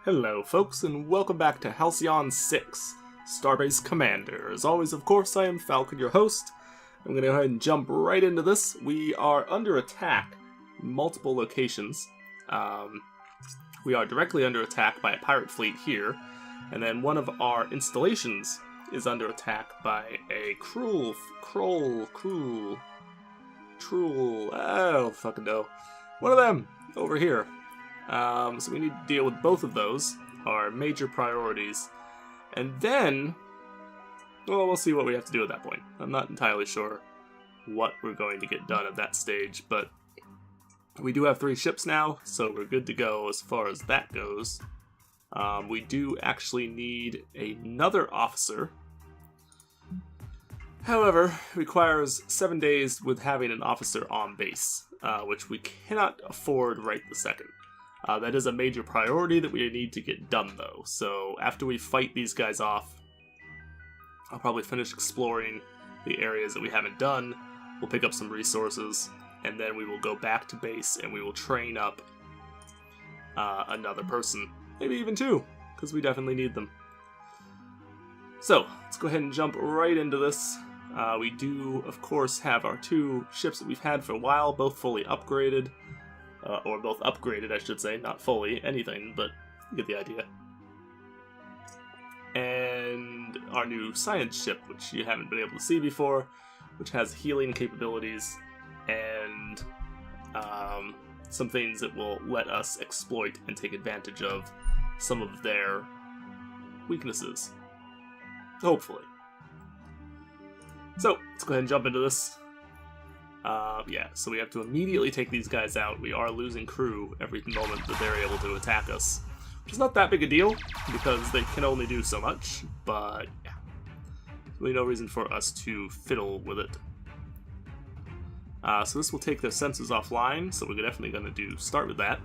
Hello folks, and welcome back to Halcyon 6, Starbase Commander. As always, of course, I am Falcon, your host. I'm going to go ahead and jump right into this. We are under attack in multiple locations. We are directly under attack by a pirate fleet here, and then one of our installations is under attack by a I don't fucking know. One of them, over here. So we need to deal with both of those, our major priorities. And then, well, we'll see what we have to do at that point. I'm not entirely sure what we're going to get done at that stage, but we do have 3 ships now, so we're good to go as far as that goes. We do actually need another officer. However, it requires 7 days with having an officer on base, which we cannot afford right this second. That is a major priority that we need to get done, though. So after we fight these guys off, I'll probably finish exploring the areas that we haven't done. We'll pick up some resources, and then we will go back to base, and we will train up another person. Maybe even 2, because we definitely need them. So, let's go ahead and jump right into this. We do, of course, have our 2 ships that we've had for a while, both fully upgraded. Or both upgraded, I should say, not fully anything, but you get the idea. And our new science ship, which you haven't been able to see before, which has healing capabilities and some things that will let us exploit and take advantage of some of their weaknesses. Hopefully. So, let's go ahead and jump into this. Yeah, so we have to immediately take these guys out. We are losing crew every moment that they're able to attack us. Which is not that big a deal, because they can only do so much, but yeah. Really no reason for us to fiddle with it. So this will take their sensors offline, so we're definitely going to start with that.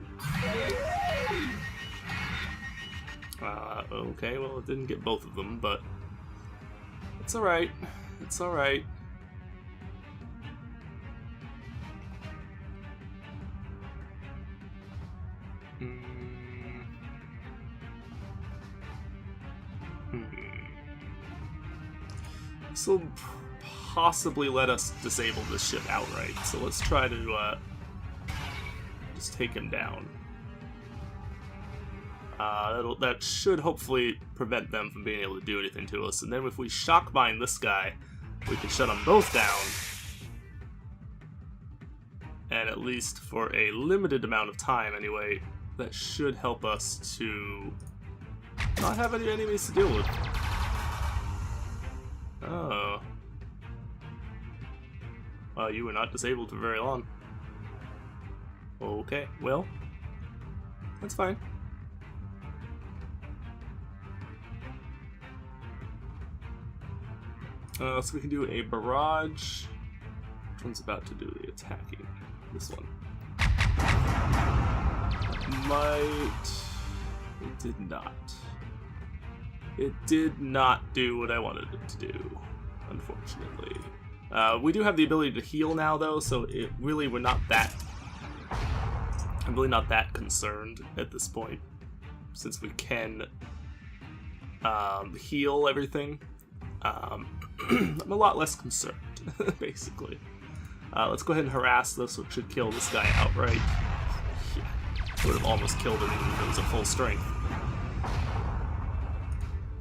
Okay, well it didn't get both of them, but it's alright. It's alright. This will possibly let us disable this ship outright, so let's try to just take him down. That should hopefully prevent them from being able to do anything to us, and then if we shock bind this guy, we can shut them both down. And at least for a limited amount of time anyway, that should help us to not have any enemies to deal with. Oh. Well, you were not disabled for very long. Okay, well, that's fine. So we can do a barrage. Which one's about to do the attacking? This one. It did not. It did not do what I wanted it to do, unfortunately. We do have the ability to heal now, though, so I'm really not that concerned at this point, since we can heal everything. I'm a lot less concerned, basically. Let's go ahead and harass this, which should kill this guy outright. Yeah, I would have almost killed him even if it was at full strength.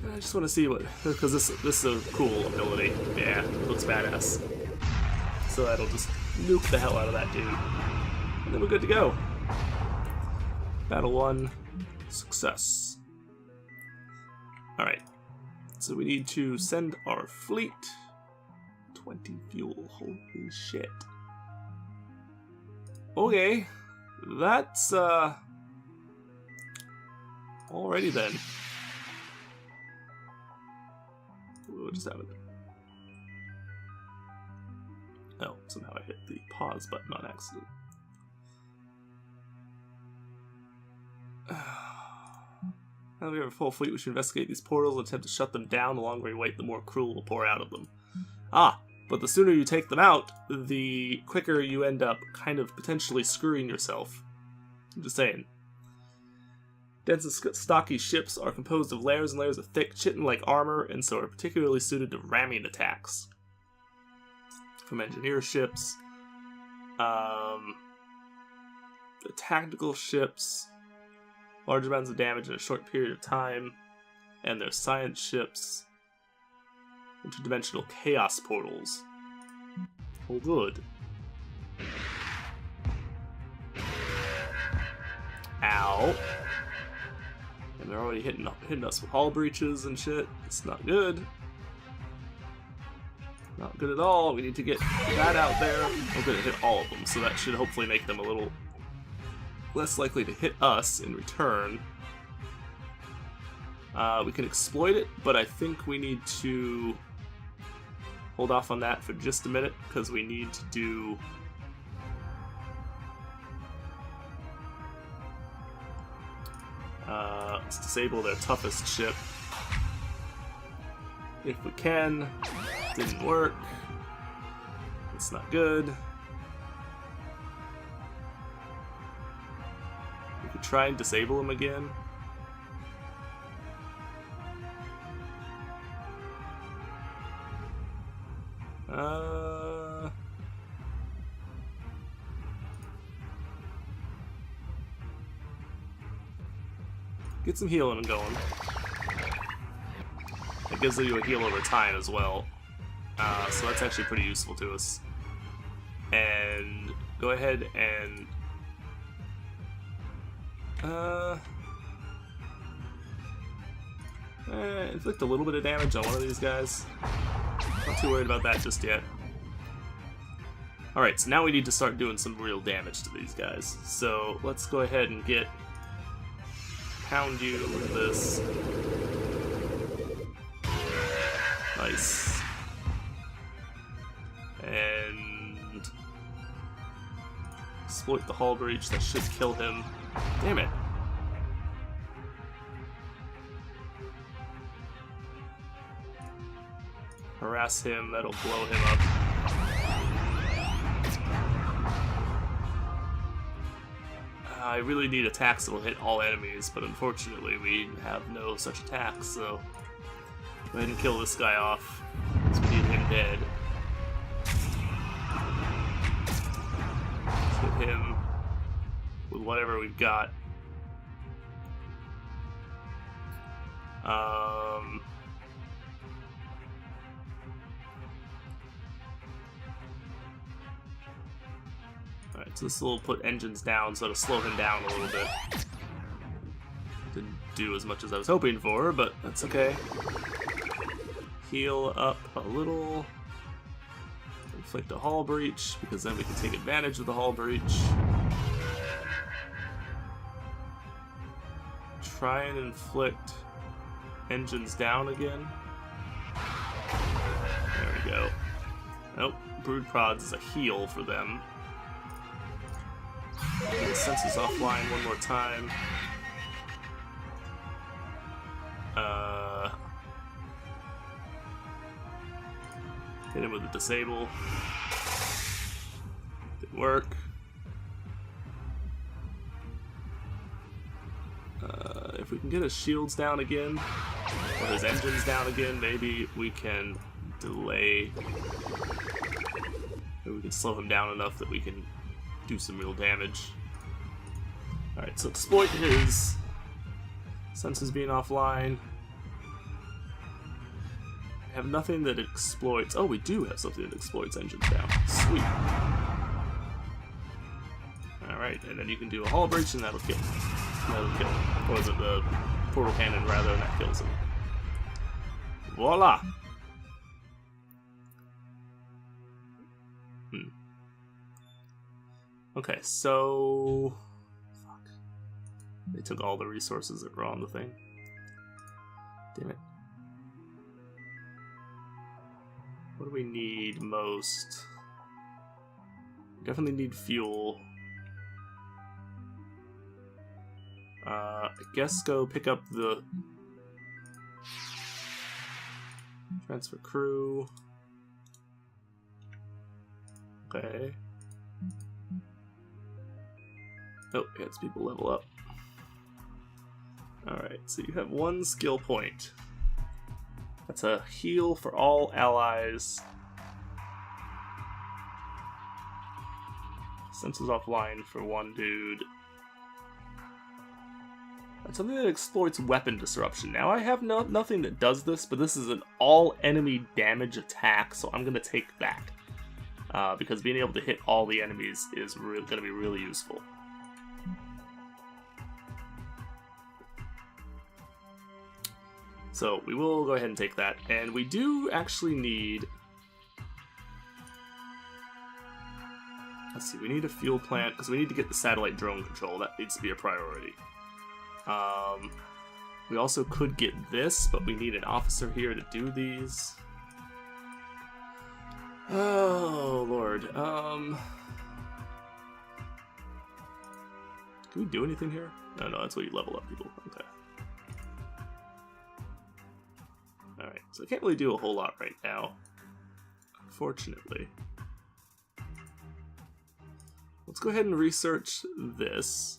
I just want to see what, because this is a cool ability. Yeah, it looks badass. So that'll just nuke the hell out of that dude. And then we're good to go. Battle 1, success. Alright, so we need to send our fleet. 20 fuel, holy shit. Okay, that's, alrighty then. We'll just have it. Oh, somehow I hit the pause button on accident. Now we have a full fleet, we should investigate these portals and attempt to shut them down. The longer we wait, the more crew will pour out of them. But the sooner you take them out, the quicker you end up kind of potentially screwing yourself. I'm just saying. Dense and stocky ships are composed of layers and layers of thick, chitin-like armor, and so are particularly suited to ramming attacks. From engineer ships, the tactical ships, large amounts of damage in a short period of time, and their science ships, interdimensional chaos portals. Oh, good. Ow. And they're already hitting us with hull breaches and shit. It's not good. Not good at all. We need to get that out there. We're going to hit all of them, so that should hopefully make them a little less likely to hit us in return. We can exploit it, but I think we need to hold off on that for just a minute, because we need to do... let's disable their toughest ship. If we can. Didn't work. It's not good. We could try and disable him again. Get some healing going. It gives you a heal over time as well. So that's actually pretty useful to us. And go ahead and inflict a little bit of damage on one of these guys. Not too worried about that just yet. Alright, so now we need to start doing some real damage to these guys. So let's go ahead and get pound you with this. Nice. And exploit the hull breach. That should kill him. Damn it. Harass him. That'll blow him up. I really need attacks that will hit all enemies, but unfortunately we have no such attacks, so go ahead and kill this guy off. Let's need him dead. Let's hit him with whatever we've got. Alright, so this will put engines down, so it'll slow him down a little bit. Didn't do as much as I was hoping for, but that's okay. Heal up a little. Inflict a hull breach, because then we can take advantage of the hull breach. Try and inflict engines down again. There we go. Nope, Brood Prods is a heal for them. Get his senses offline one more time. Hit him with a disable. Didn't work. If we can get his shields down again, or his engines down again, maybe we can delay. Maybe we can slow him down enough that we can do some real damage. Alright, so exploit his senses being offline. We have nothing that exploits... Oh, we do have something that exploits engines down. Sweet. Alright, and then you can do a hull breach and that'll kill him. That'll kill him. Or is it the portal cannon rather, and that kills him. Voila! Okay, so... Fuck. They took all the resources that were on the thing. Damn it. What do we need most? We definitely need fuel. I guess go pick up the... Transfer crew. Okay. Oh, yeah, it's people level up. Alright, so you have 1 skill point. That's a heal for all allies. Senses offline for 1 dude. That's something that exploits weapon disruption. Now I have nothing that does this, but this is an all enemy damage attack, so I'm going to take that. Because being able to hit all the enemies is going to be really useful. So we will go ahead and take that, and we do actually need... Let's see, we need a fuel plant, because we need to get the satellite drone control. That needs to be a priority. We also could get this, but we need an officer here to do these. Oh, Lord. Can we do anything here? No, that's where you level up people. Okay. Alright, so I can't really do a whole lot right now, unfortunately. Let's go ahead and research this.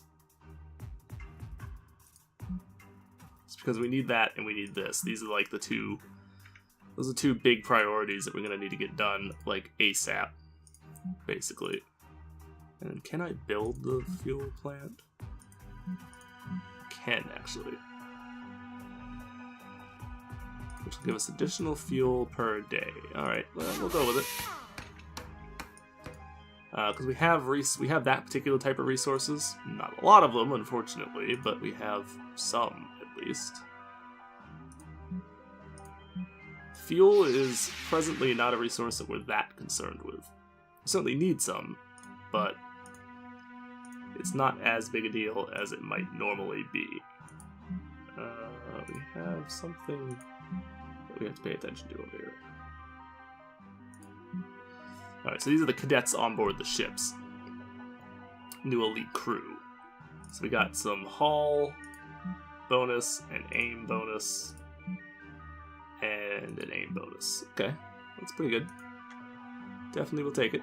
It's because we need that and we need this. These are like those are 2 big priorities that we're going to need to get done, like ASAP, basically. And can I build the fuel plant? Can, actually. Which will give us additional fuel per day. Alright, well, we'll go with it. Because we have that particular type of resources. Not a lot of them, unfortunately, but we have some, at least. Fuel is presently not a resource that we're that concerned with. We certainly need some, but it's not as big a deal as it might normally be. We have something that we have to pay attention to over here. Alright, so these are the cadets on board the ships. New elite crew. So we got some haul bonus, an aim bonus, and an aim bonus. Okay, that's pretty good. Definitely will take it.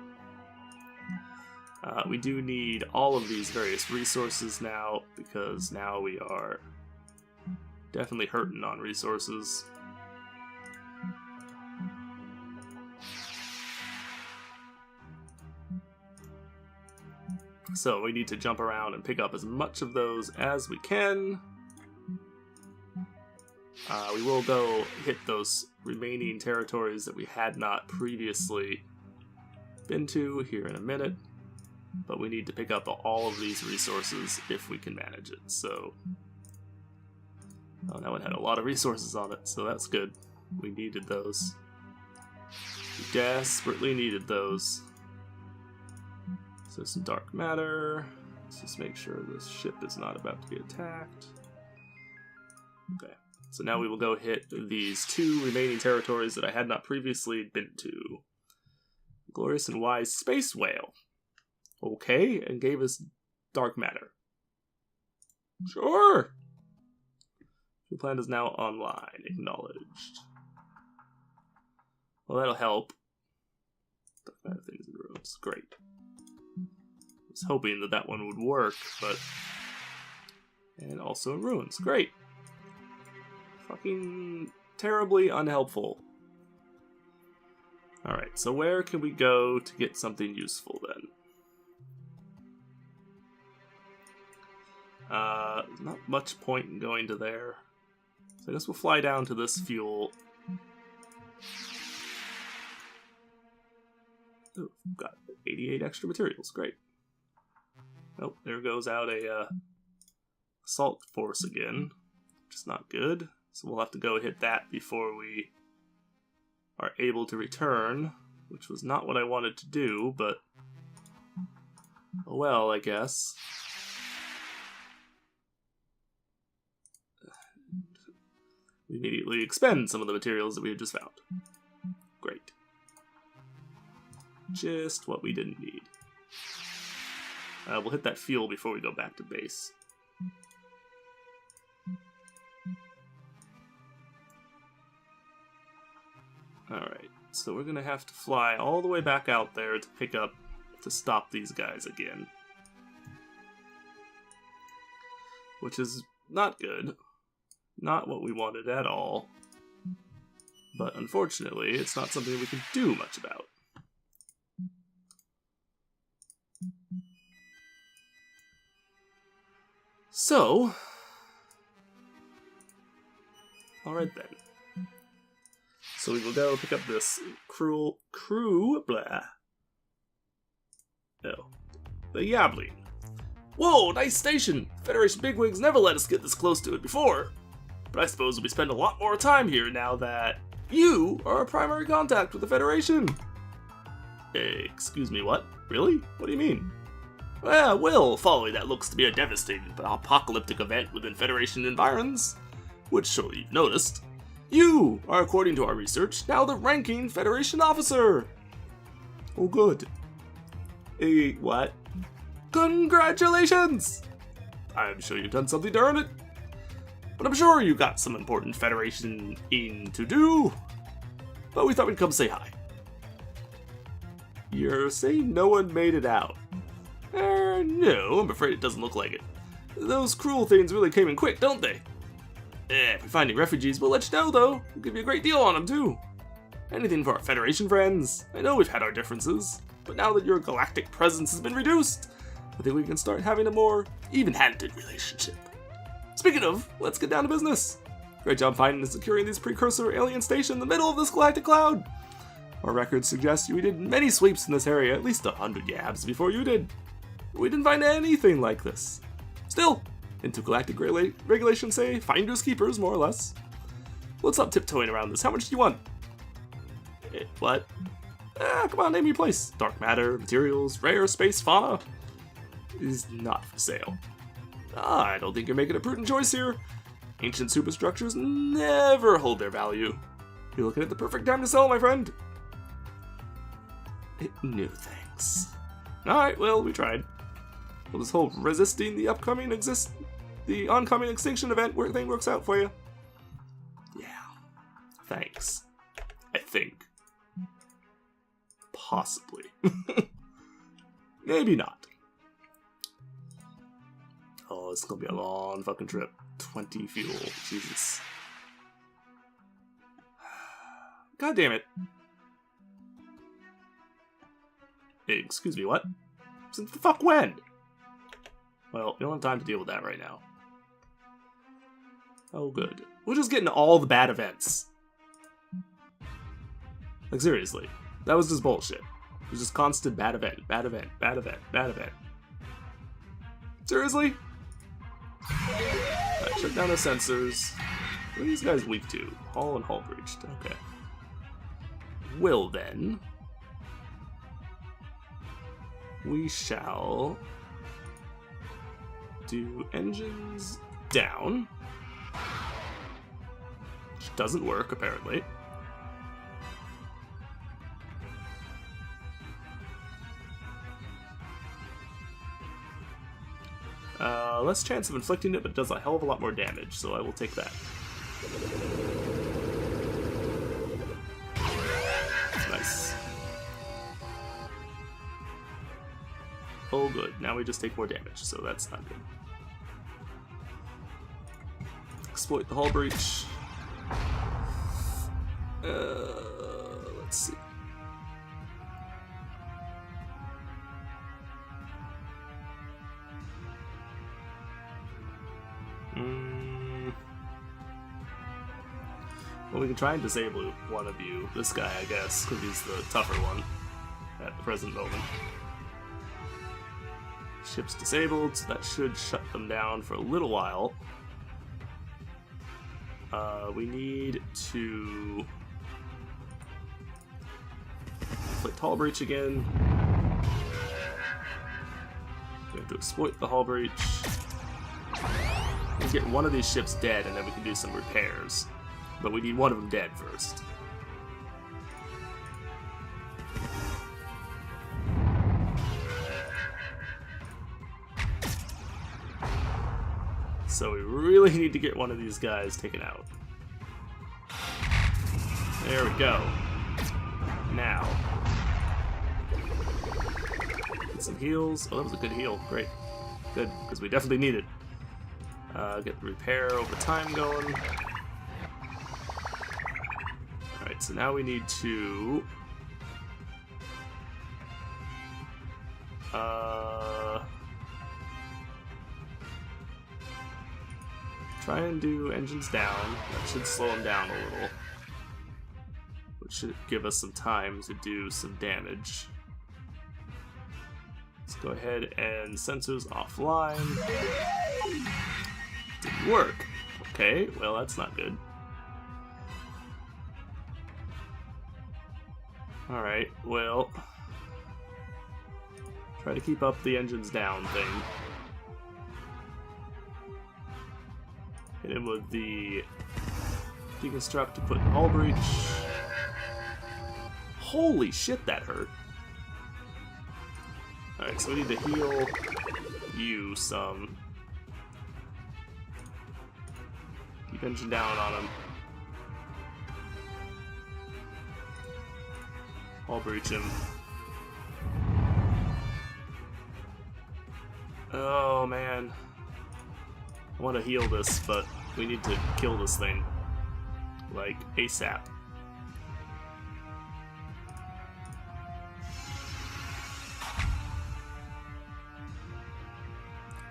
We do need all of these various resources now, because now we are definitely hurting on resources. So we need to jump around and pick up as much of those as we can. We will go hit those remaining territories that we had not previously been to here in a minute. But we need to pick up all of these resources if we can manage it. So, oh, that one had a lot of resources on it, so that's good. We needed those. We desperately needed those. So some dark matter. Let's just make sure this ship is not about to be attacked. Okay, so now we will go hit these 2 remaining territories that I had not previously been to. Glorious and Wise Space Whale. Okay, and gave us dark matter. Sure! The plan is now online. Acknowledged. Well, that'll help. Dark matter things in roads. Great. I was hoping that that one would work, but... And also in ruins. Great. Fucking terribly unhelpful. Alright, so where can we go to get something useful then? Not much point in going to there. So I guess we'll fly down to this fuel. Oh, got 88 extra materials. Great. Oh, there goes out a assault force again, which is not good. So we'll have to go hit that before we are able to return, which was not what I wanted to do, but oh well, I guess. We immediately expend some of the materials that we had just found. Great. Just what we didn't need. We'll hit that fuel before we go back to base. Alright, so we're gonna have to fly all the way back out there to stop these guys again. Which is not good. Not what we wanted at all. But unfortunately, it's not something we can do much about. So, alright then. So we will go pick up this crew, blah. No. The Yabli. Whoa, nice station! Federation bigwigs never let us get this close to it before. But I suppose we spend a lot more time here now that you are our primary contact with the Federation. Excuse me, what? Really? What do you mean? Well, following that looks to be a devastating but apocalyptic event within Federation environs, which surely you've noticed, you are, according to our research, now the ranking Federation officer! Oh good. What? Congratulations! I'm sure you've done something to earn it. But I'm sure you got some important Federation-ing to do. But we thought we'd come say hi. You're saying no one made it out? No, I'm afraid it doesn't look like it. Those cruel things really came in quick, don't they? If we find any refugees, we'll let you know, though. We'll give you a great deal on them, too. Anything for our Federation friends. I know we've had our differences, but now that your galactic presence has been reduced, I think we can start having a more even-handed relationship. Speaking of, let's get down to business. Great job finding and securing this precursor alien station in the middle of this galactic cloud. Our records suggest we did many sweeps in this area, at least 100 yabs before you did. We didn't find anything like this. Still, intergalactic regulations say finders keepers, more or less. Let's stop tiptoeing around this. How much do you want? What? Come on, name your place. Dark matter, materials, rare space fauna. Is not for sale. I don't think you're making a prudent choice here. Ancient superstructures never hold their value. You're looking at the perfect time to sell, my friend. No thanks. Alright, well, we tried. Well, this whole resisting the oncoming extinction event thing works out for you. Yeah. Thanks. I think. Possibly. Maybe not. Oh, it's gonna be a long fucking trip. 20 fuel. Jesus. God damn it. Hey, excuse me, what? Since the fuck when? Well, we don't have time to deal with that right now. Oh, good. We're just getting all the bad events. Like, seriously. That was just bullshit. It was just constant bad event, bad event, bad event, bad event. Seriously? Alright, shut down the sensors. What are these guys weak to? Hull and hull breached. Okay. Well then, we shall do engines down, which doesn't work apparently. Less chance of inflicting it, but it does a hell of a lot more damage, so I will take that. Nice. Oh good, now we just take more damage, so that's not good. Exploit the hull breach. Let's see. Well, we can try and disable one of you. This guy, I guess, because he's the tougher one at the present moment. Ship's disabled, so that should shut them down for a little while. We need to inflict hull breach again. We have to exploit the hull breach. We'll get one of these ships dead, and then we can do some repairs. But we need one of them dead first. So we really need to get one of these guys taken out. There we go. Now. Get some heals. Oh, that was a good heal. Great. Good, because we definitely need it. Get the repair over time going. Alright, so now we need to... try and do engines down. That should slow them down a little. Which should give us some time to do some damage. Let's go ahead and sensors offline. Didn't work. Okay, well that's not good. Alright, well... try to keep up the engines down thing. Hit him with the deconstruct to put in hull breach. Holy shit, that hurt. Alright, so we need to heal you some. Keep engine down on him. Hull breach him. Oh man. I want to heal this, but we need to kill this thing. Like, ASAP.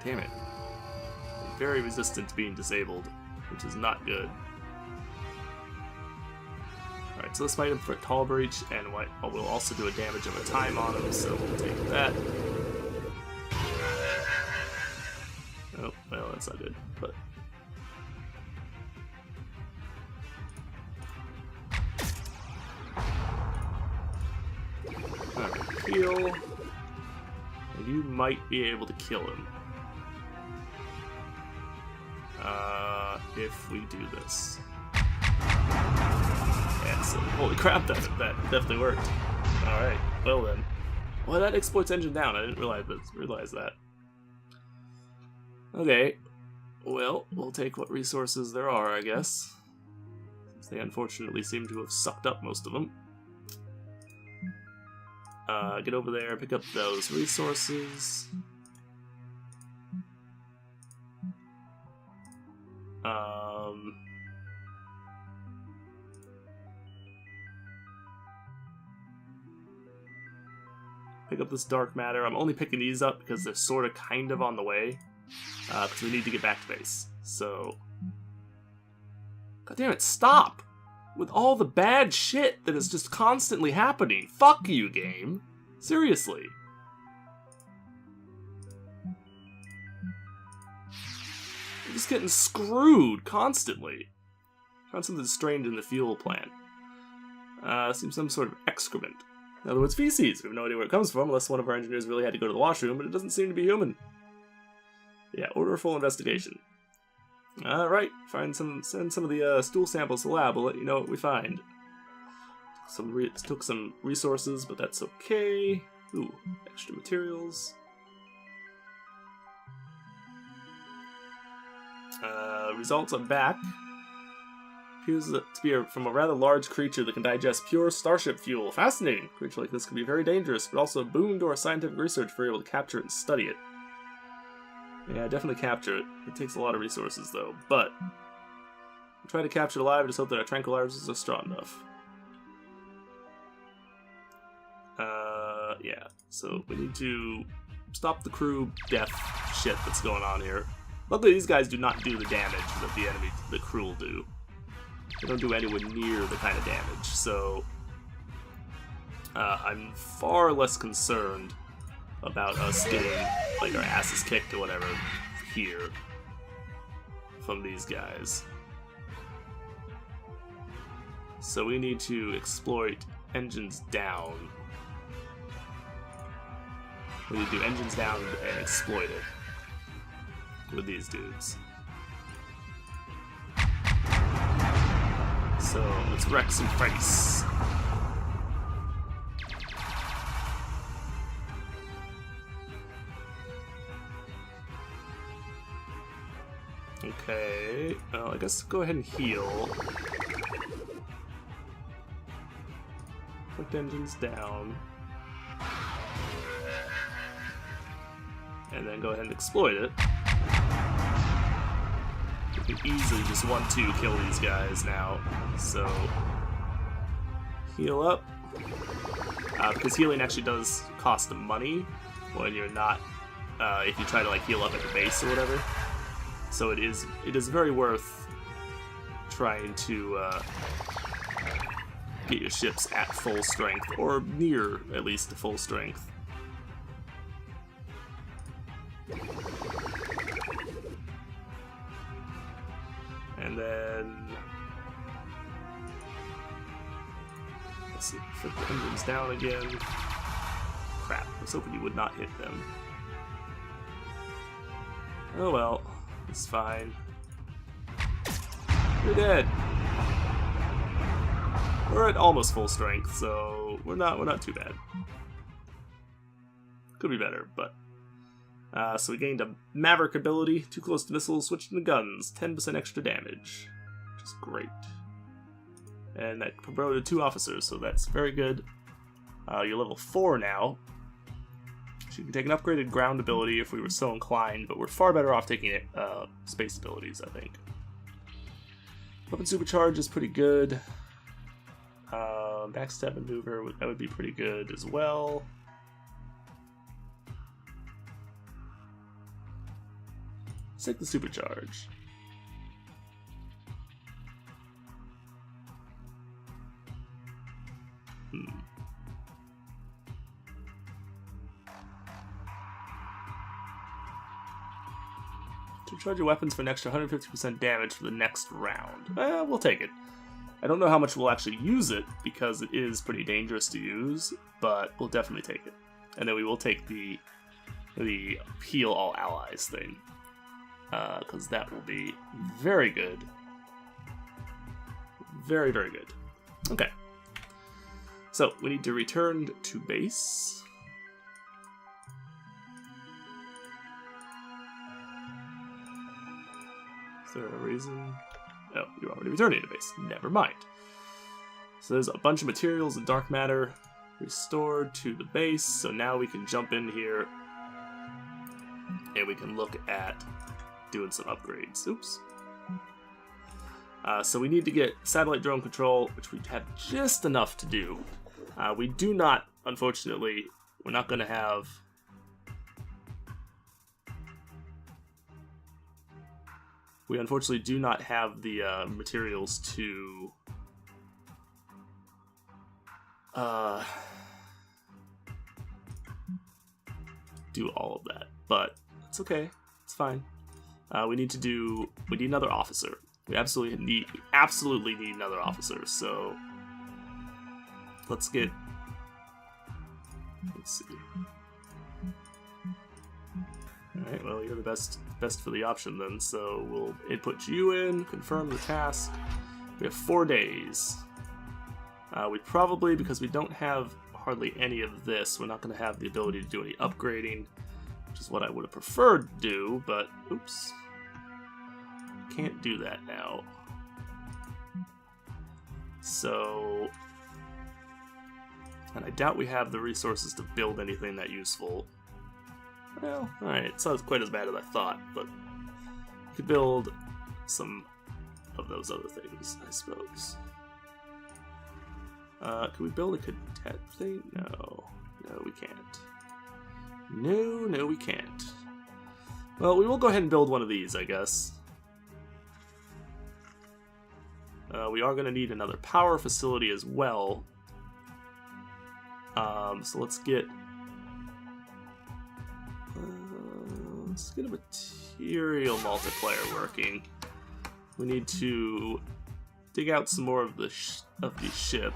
Damn it. I'm very resistant to being disabled, which is not good. Alright, so let's fight him for Tall Breach, and we'll also do a damage of a time on him, so we'll take that. Oh, well, that's not good, but... Alright, heal. And you might be able to kill him. If we do this. Excellent. Holy crap, that definitely worked. Alright, well then. Well, that exploits engine down. I didn't realize that. Okay, well, we'll take what resources there are, I guess. Since they unfortunately seem to have sucked up most of them. Get over there, pick up those resources. Pick up this dark matter. I'm only picking these up because they're sort of kind of on the way. Because we need to get back to base. So... God damn it, stop! With all the bad shit that is just constantly happening. Fuck you, game. Seriously. I'm just getting screwed constantly. Found something strange in the fuel plant. Seems some sort of excrement. In other words, feces. We have no idea where it comes from unless one of our engineers really had to go to the washroom, but it doesn't seem to be human. Yeah, order a full investigation. Alright, send some of the stool samples to the lab. We'll let you know what we find. Took some resources, but that's okay. Ooh, extra materials. Results are back. Appears to be from a rather large creature that can digest pure starship fuel. Fascinating. A creature like this can be very dangerous, but also a boon to our scientific research if we're able to capture it and study it. Yeah, definitely capture it. It takes a lot of resources, though, but... we'll try to capture it alive and just hope that our tranquilizers are strong enough. Yeah, so we need to stop the crew death shit that's going on here. Luckily, these guys do not do the damage that the crew will do. They don't do anywhere near the kind of damage, so... I'm far less concerned about us getting, like, our asses kicked or whatever here from these guys. So we need to exploit engines down. We need to do engines down and exploit it with these dudes. So let's wreck some face. Okay, well, I guess go ahead and heal. Put engines down. And then go ahead and exploit it. can easily just 1-2 kill these guys now. So, heal up. Because healing actually does cost money when you're not, if you try to like heal up at the base or whatever. So it is very worth trying to get your ships at full strength, or near at least to full strength. And then let's see, flip the engines down again. Crap, I was hoping you would not hit them. Oh well, it's fine. You're dead. We're at almost full strength, so we're not too bad. Could be better, but so we gained a Maverick ability, too close to missiles, switching to guns, 10% extra damage, which is great. And that promoted 2 officers, so that's very good. You're level 4 now. So you can take an upgraded ground ability if we were so inclined, but we're far better off taking it space abilities, I think. Weapon supercharge is pretty good. Backstab maneuver, that would be pretty good as well. Let's take the supercharge. To charge your weapons for an extra 150% damage for the next round. We'll take it. I don't know how much we'll actually use it, because it is pretty dangerous to use, but we'll definitely take it. And then we will take the heal all allies thing, because that will be very good. Very, very good. Okay. So, we need to return to base. Is there a reason? Oh, you're already returning to base. Never mind. So there's a bunch of materials and dark matter restored to the base, so now we can jump in here and we can look at doing some upgrades. Oops. So we need to get satellite drone control, which we have just enough to do. We do not, unfortunately, we're not going to have... We unfortunately do not have the materials to do all of that, but it's okay. It's fine. We need another officer. We absolutely need another officer. So let's see. Alright, well, you're the best for the option then, so we'll input you in, confirm the task. We have 4 days. We probably, because we don't have hardly any of this, we're not going to have the ability to do any upgrading, which is what I would have preferred to do, but oops. Can't do that now. So, and I doubt we have the resources to build anything that useful. Well, alright, it's not quite as bad as I thought, but we could build some of those other things, I suppose. Can we build a cadet thing? No. No, we can't. No, we can't. Well, we will go ahead and build one of these, I guess. We are going to need another power facility as well. So let's get a material multiplier working. We need to dig out some more of the ship.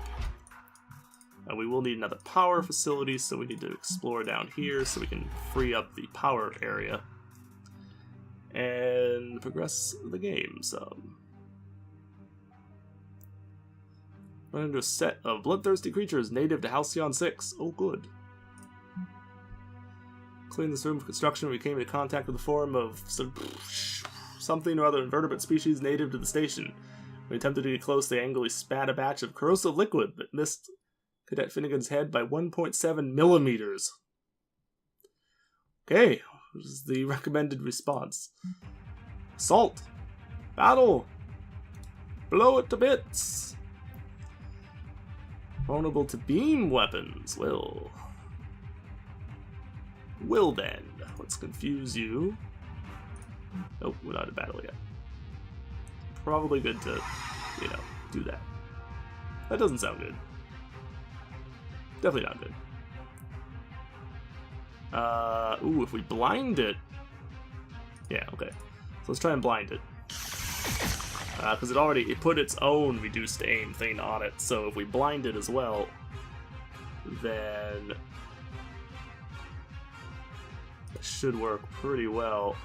We will need another power facility, so we need to explore down here so we can free up the power area and progress the game some. Run into a set of bloodthirsty creatures native to Halcyon 6. Oh, good. Clearing this room for construction, we came into contact with a form of something or other invertebrate species native to the station. We attempted to get close, they angrily spat a batch of corrosive liquid that missed Cadet Finnegan's head by 1.7 millimeters. Okay, what is the recommended response? Assault. Battle! Blow it to bits! Vulnerable to beam weapons. Will then. Let's confuse you. Nope, we're not in battle yet. Probably good to, you know, do that. That doesn't sound good. Definitely not good. Ooh, if we blind it... Yeah, okay. So let's try and blind it. Because it put its own reduced aim thing on it, so if we blind it as well, then it should work pretty well.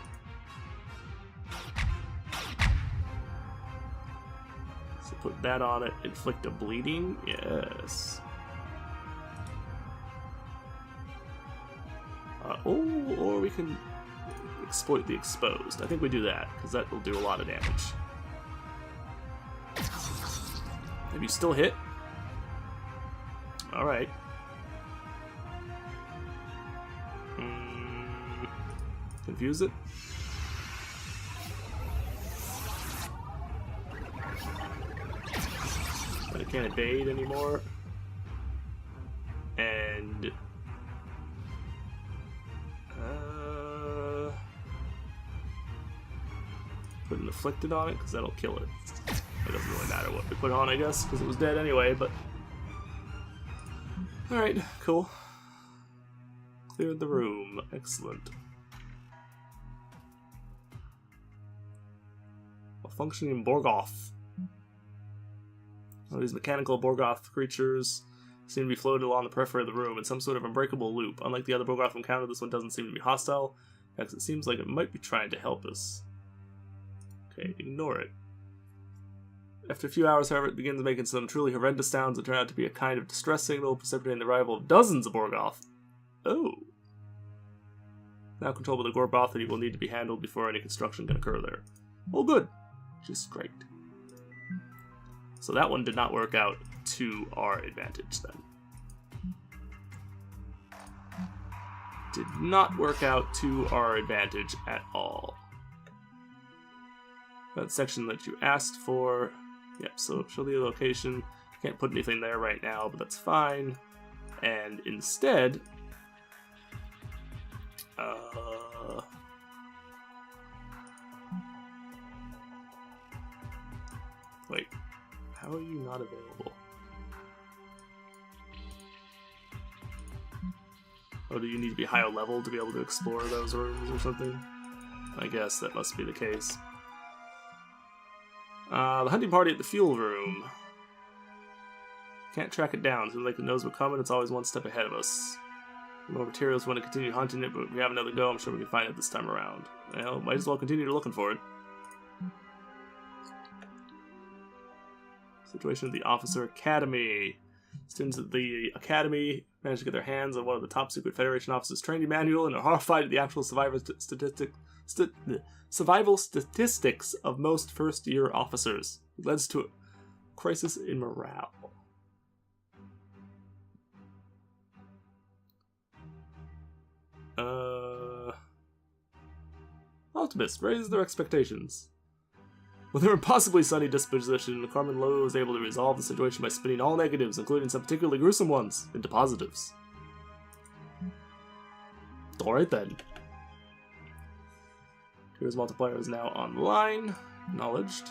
So put that on it, inflict a bleeding, yes. Or we can exploit the exposed. I think we do that, because that will do a lot of damage. Have you still hit? Alright. Confuse it? But it can't evade anymore. And... put an afflicted on it, because that'll kill it. It doesn't really matter what we put on, I guess, because it was dead anyway, but... Alright, cool. Cleared the room. Excellent. A functioning Borgoth. These mechanical Borgoth creatures seem to be floated along the periphery of the room in some sort of unbreakable loop. Unlike the other Borgoth encountered, this one doesn't seem to be hostile, because it seems like it might be trying to help us. Okay, ignore it. After a few hours, however, it begins making some truly horrendous sounds that turn out to be a kind of distress signal, precipitating the arrival of dozens of Borgoth. Oh. Now controlled by the Gorbothity will need to be handled before any construction can occur there. Oh, good. Just great. So that one did not work out to our advantage, then. Did not work out to our advantage at all. That section that you asked for. Yep, so show the location. Can't put anything there right now, but that's fine. And instead... Wait, how are you not available? Oh, do you need to be higher level to be able to explore those rooms or something? I guess that must be the case. The hunting party at the fuel room. Can't track it down. Seems like it knows we're coming. It's always one step ahead of us. More materials want to continue hunting it, but if we have another go, I'm sure we can find it this time around. Well, might as well continue looking for it. Situation at the Officer Academy. Students at the Academy managed to get their hands on one of the top secret Federation officers' training manual and are horrified at the actual survival statistics of most first-year officers. It leads to a crisis in morale. Optimists raise their expectations. With her impossibly sunny disposition, Carmen Lowe was able to resolve the situation by spinning all negatives, including some particularly gruesome ones, into positives. Alright then. Here's multiplier is now online. Acknowledged.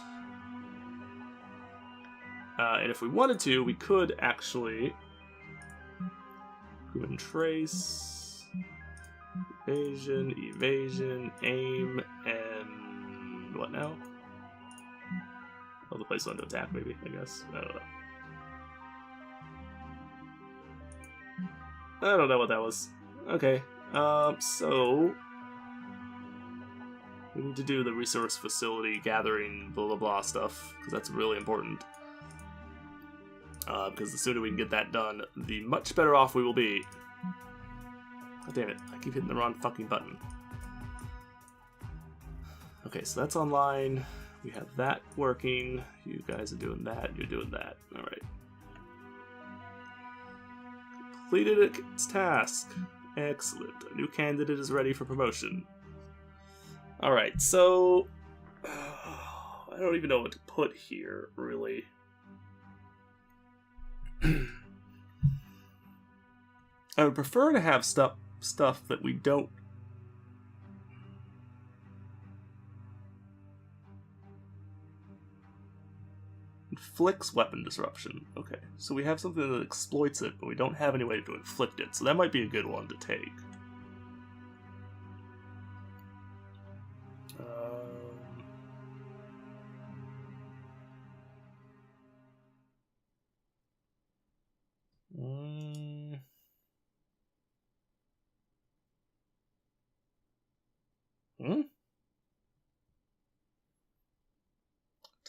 And if we wanted to, we could actually go and trace, evasion, aim, and what now? Oh, the place to attack, maybe, I guess. I don't know. I don't know what that was. Okay, so... we need to do the resource facility gathering blah blah blah stuff, because that's really important. Because the sooner we can get that done, the much better off we will be. God damn it, I keep hitting the wrong fucking button. Okay, so that's online. We have that working. You guys are doing that. You're doing that. Alright. Completed its task. Excellent. A new candidate is ready for promotion. Alright, so... I don't even know what to put here, really. I would prefer to have stuff that we don't... Inflicts weapon disruption. Okay, so we have something that exploits it, but we don't have any way to inflict it, so that might be a good one to take.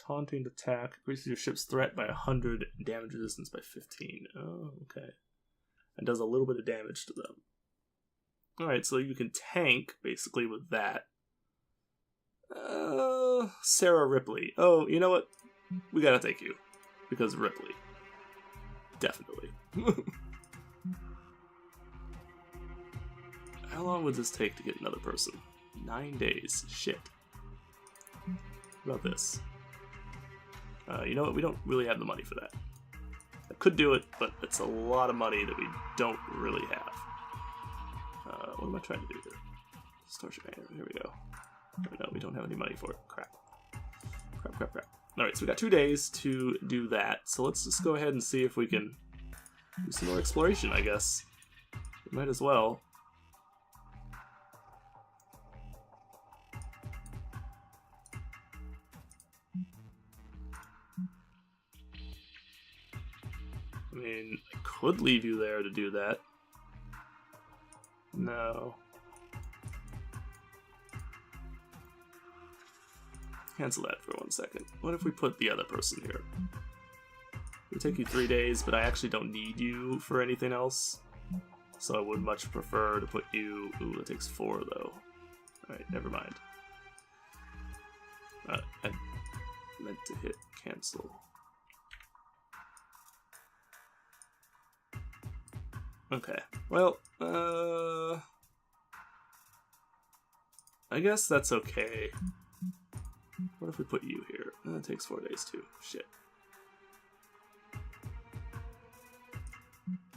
Taunting attack increases your ship's threat by 100 and damage resistance by 15. Oh, okay. And does a little bit of damage to them. Alright, so you can tank, basically, with that. Sarah Ripley. Oh, you know what? We gotta take you. Because Ripley. Definitely. How long would this take to get another person? 9 days. Shit. What about this? You know what? We don't really have the money for that. I could do it, but it's a lot of money that we don't really have. What am I trying to do here? Starship banner. Here we go. No, we don't have any money for it. Crap. Crap. Alright, so we got 2 days to do that. So let's just go ahead and see if we can do some more exploration, I guess. We might as well. I mean, I could leave you there to do that. No. Cancel that for 1 second. What if we put the other person here? It'll take you 3 days, but I actually don't need you for anything else. So I would much prefer to put you... Ooh, it takes 4 though. Alright, never mind. I meant to hit cancel. Okay, well, I guess that's okay. What if we put you here? That takes 4 days too. Shit.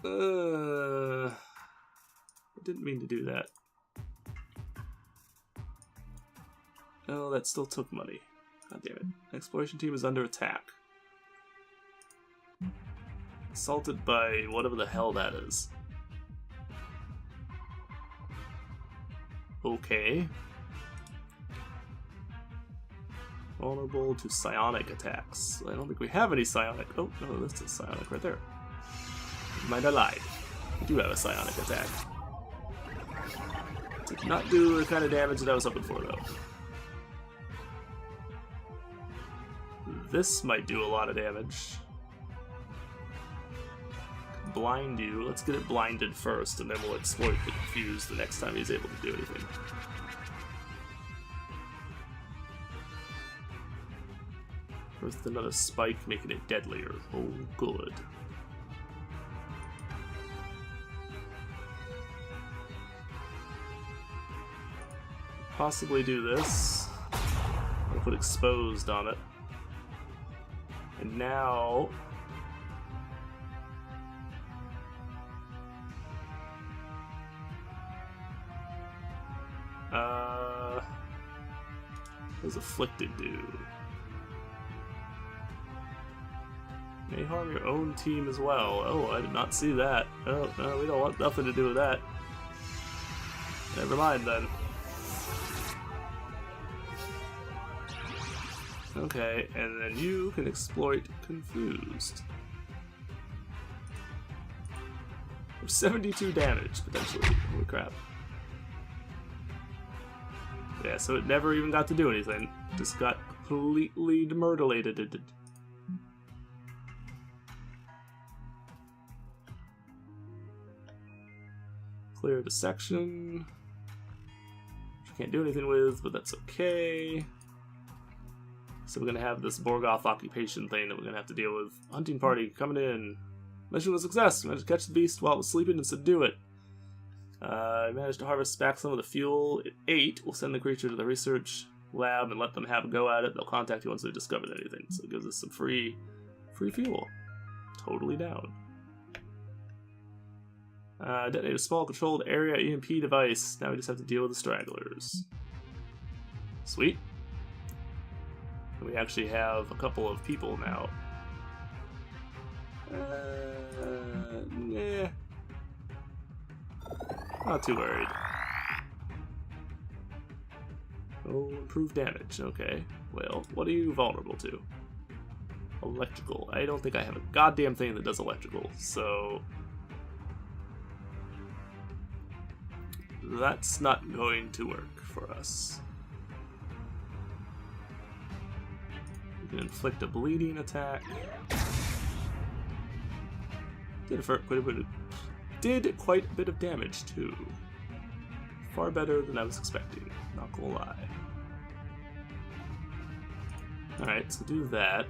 I didn't mean to do that. Oh, that still took money. God damn it. Exploration team is under attack. Assaulted by whatever the hell that is. Okay. Vulnerable to psionic attacks. I don't think we have any psionic. Oh, no, that's a psionic right there. Mind I lied. We do have a psionic attack. Did not do the kind of damage that I was hoping for, though. This might do a lot of damage. Blind you. Let's get it blinded first, and then we'll exploit the confuse the next time he's able to do anything. With another spike, making it deadlier. Oh, good. Possibly do this. I'll put exposed on it. And now... what does afflicted do? May harm your own team as well. Oh, I did not see that. Oh, no, we don't want nothing to do with that. Never mind then. Okay, and then you can exploit confused. For 72 damage, potentially. Holy crap. Yeah, so it never even got to do anything. Just got completely demurtilated. Clear the section. Which we can't do anything with, but that's okay. So we're gonna have this Borgoth occupation thing that we're gonna have to deal with. Hunting party coming in. Mission was a success. Managed to catch the beast while it was sleeping and subdue it. I managed to harvest back some of the fuel. It ate. We'll send the creature to the research lab and let them have a go at it. They'll contact you once they've discovered anything. So it gives us some free fuel. Totally down. Detonate a small controlled area EMP device. Now we just have to deal with the stragglers. Sweet. And we actually have a couple of people now. Nah. Not too worried. Oh, improved damage. Okay. Well, what are you vulnerable to? Electrical. I don't think I have a goddamn thing that does electrical, so... that's not going to work for us. We can inflict a bleeding attack. Did quite a bit of damage, too. Far better than I was expecting, not gonna lie. Alright, so do that.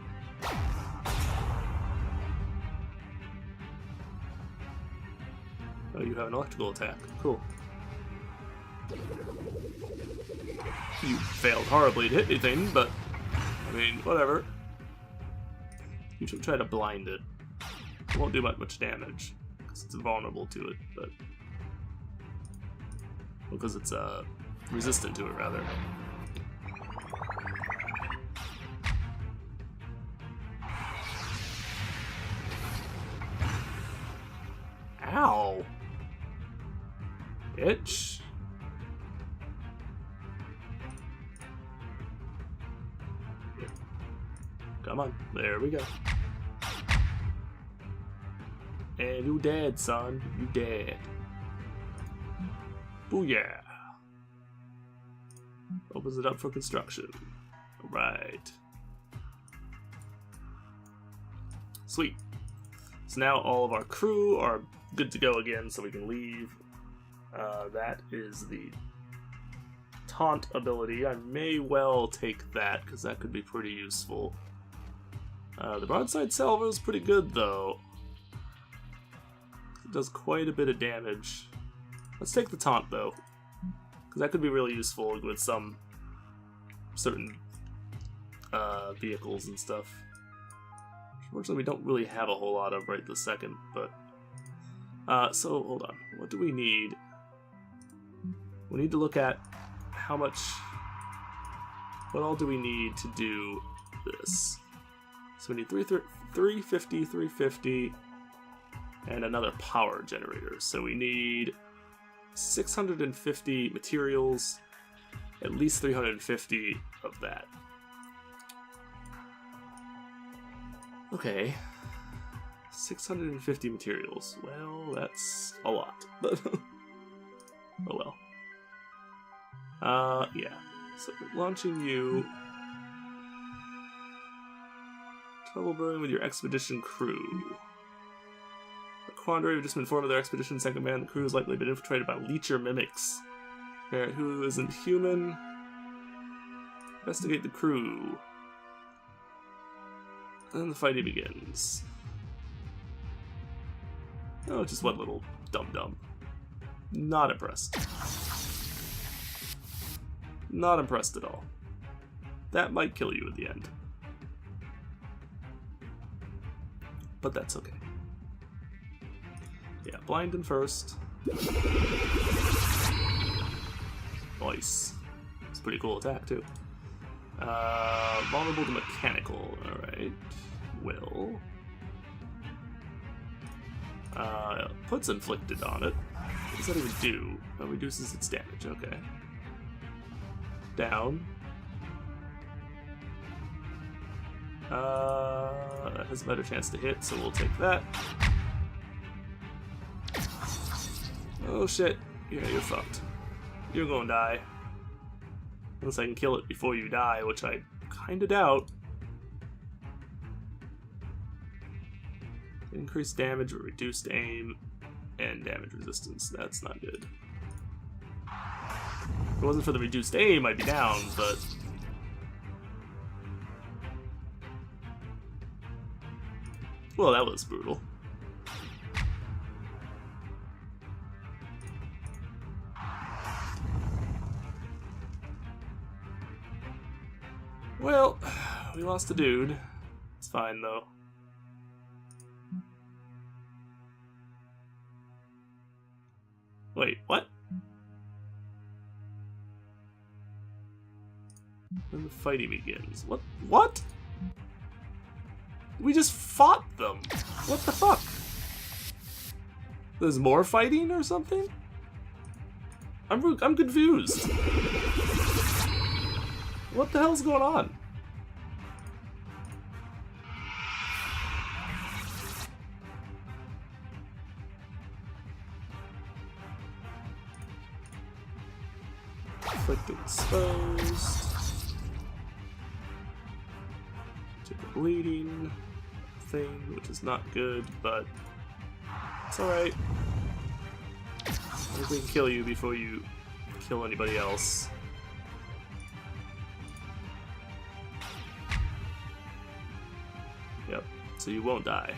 Oh, you have an electrical attack. Cool. You failed horribly to hit anything, but, I mean, whatever. You should try to blind it. It won't do much damage, because it's vulnerable to it, but... well, because it's, resistant to it, rather. Ow! Itch? Come on, there we go. And you dead, son. You dead. Booyah. Opens it up for construction. Alright. Sweet. So now all of our crew are good to go again, so we can leave. That is the taunt ability. I may well take that, because that could be pretty useful. The broadside salvo is pretty good, though. It does quite a bit of damage. Let's take the taunt, though, because that could be really useful with some certain vehicles and stuff. Unfortunately, we don't really have a whole lot of right this second, but... so, hold on. What do we need? We need to look at how much... what all do we need to do this? So we need 350, 350, and another power generator. So we need 650 materials, at least 350 of that. Okay, 650 materials. Well, that's a lot, but oh well. Yeah. So launching you. Trouble brewing with your expedition crew. The quandary have just been informed of their expedition second command. The crew has likely been infiltrated by leecher mimics. Who isn't human? Investigate the crew. And the fighting begins. Oh, just one little dum-dum. Not impressed. Not impressed at all. That might kill you at the end. But that's okay. Yeah, blind him first. Nice. It's a pretty cool attack, too. Vulnerable to mechanical. Alright. Will. Puts inflicted on it. What does that even do? Oh, reduces its damage. Okay. Down. That has a better chance to hit, so we'll take that. Oh shit. Yeah, you're fucked. You're gonna die. Unless I can kill it before you die, which I kinda doubt. Increased damage or reduced aim and damage resistance. That's not good. If it wasn't for the reduced aim, I'd be down, but... well, that was brutal. We lost a dude. It's fine though. Wait, what? Then the fighting begins. What? What? We just fought them. What the fuck? There's more fighting or something? I'm confused. What the hell's going on? Afflicted exposed. Took a bleeding thing, which is not good, but it's alright. I think we can kill you before you kill anybody else. Yep, so you won't die.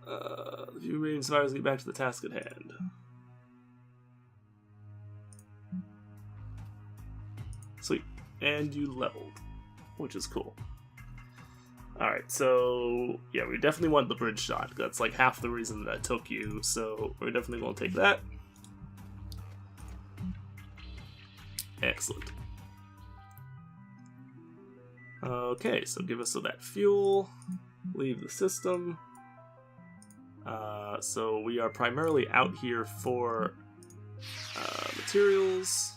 The few remaining survivors get back to the task at hand. Sweet. And you leveled, which is cool. Alright, so yeah, we definitely want the bridge shot. That's like half the reason that took you, so we're definitely going to take that. Excellent. Okay, so give us that fuel. Leave the system. So we are primarily out here for materials.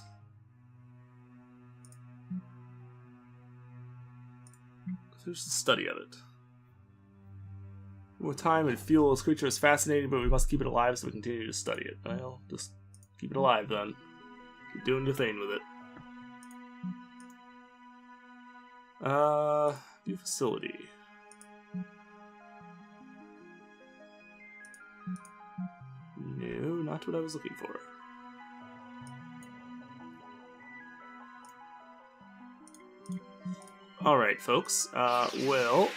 There's the study of it. More time and fuel. This creature is fascinating, but we must keep it alive so we continue to study it. Well, just keep it alive then. Keep doing your thing with it. New facility. No, not what I was looking for. Alright, folks. Well,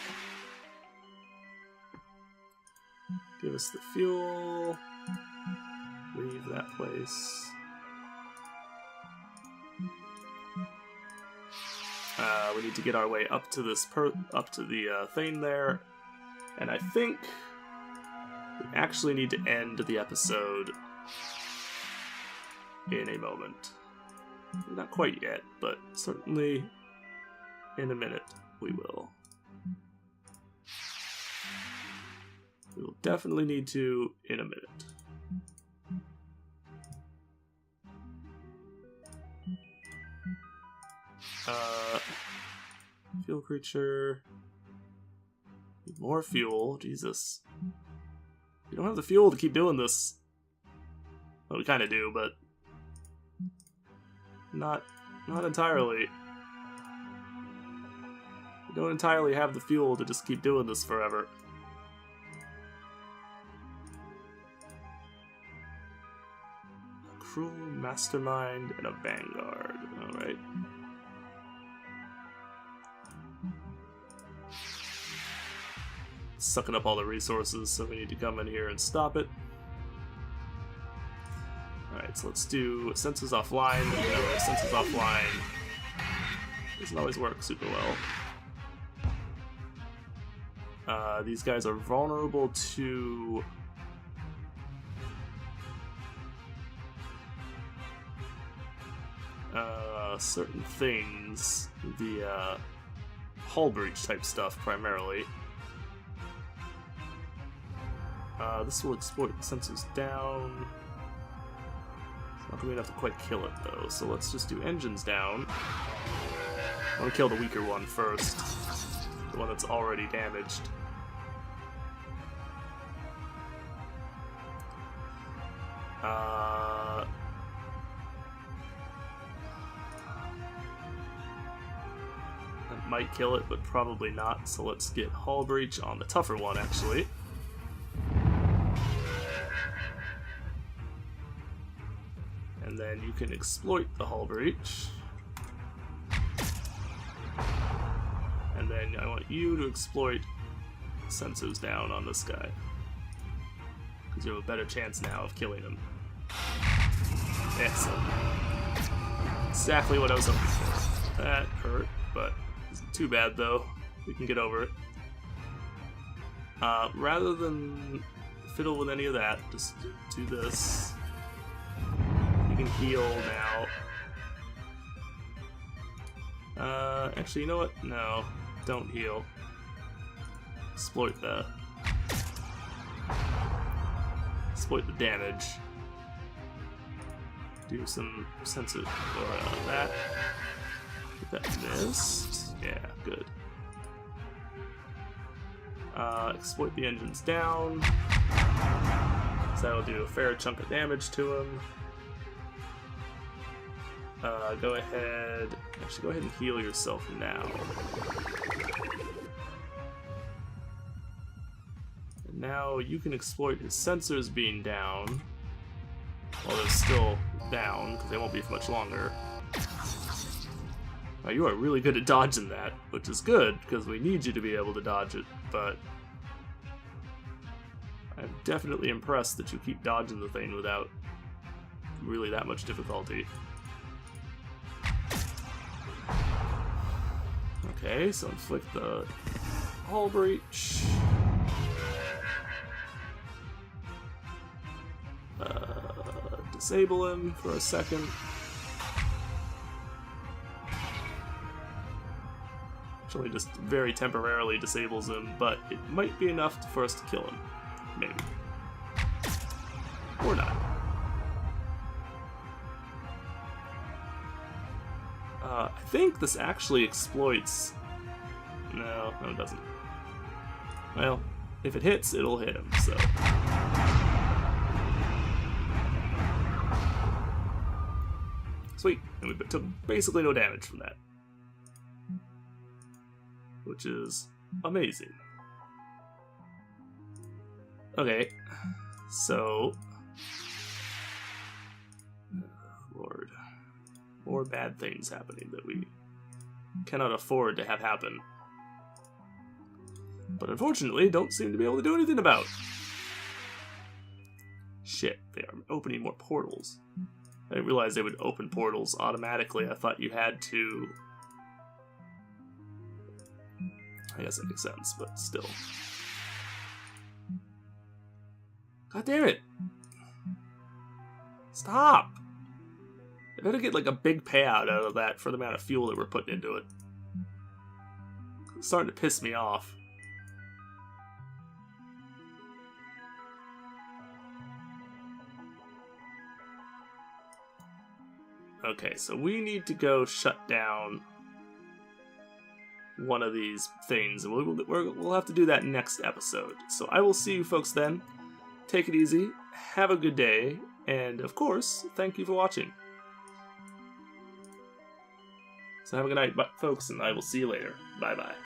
give us the fuel. Leave that place. We need to get our way up to this up to the thing there, and I think we actually need to end the episode in a moment. Not quite yet, but certainly in a minute we will. We will definitely need to in a minute. Fuel creature. Need more fuel. Jesus. We don't have the fuel to keep doing this. Well, we kind of do, but not entirely. We don't entirely have the fuel to just keep doing this forever. A cruel mastermind and a vanguard. Alright. Sucking up all the resources, so we need to come in here and stop it. Alright, so let's do sensors offline. Sensors offline doesn't always work super well. These guys are vulnerable to certain things. The hull breach type stuff primarily. This will exploit the sensors down. It's not going to be enough to quite kill it though, so let's just do engines down. I want to kill the weaker one first. The one that's already damaged. That might kill it, but probably not, so let's get hull breach on the tougher one actually. And then you can exploit the hull breach. And then I want you to exploit sensors down on this guy. Because you have a better chance now of killing him. Excellent. exactly what I was hoping for. That hurt, but isn't too bad though. We can get over it. Rather than fiddle with any of that, just do this. You can heal now. Actually, you know what? No, don't heal. Exploit the damage. Do some sensor for that. If that missed, yeah, good. Exploit the engines down. So that'll do a fair chunk of damage to him. Go ahead. Actually, go ahead and heal yourself now. And now you can exploit his sensors being down. While they're still down, because they won't be for much longer. Now, you are really good at dodging that, which is good, because we need you to be able to dodge it, but I'm definitely impressed that you keep dodging the thing without really that much difficulty. Okay, so inflict the hull breach. Disable him for a second. Actually, just very temporarily disables him, but it might be enough for us to kill him. Maybe. Or not. I think this actually exploits... No, it doesn't. Well, if it hits, it'll hit him, so... Sweet, and we took basically no damage from that. Which is amazing. Okay, so... Lord. More bad things happening that we cannot afford to have happen. But unfortunately, don't seem to be able to do anything about. Shit, they are opening more portals. I didn't realize they would open portals automatically. I thought you had to... I guess that makes sense, but still. God damn it! Stop! I better get like a big payout out of that for the amount of fuel that we're putting into it. It's starting to piss me off. Okay, so we need to go shut down one of these things, and we'll have to do that next episode. So I will see you folks then. Take it easy, have a good day, and of course, thank you for watching. So have a good night, folks, and I will see you later. Bye-bye.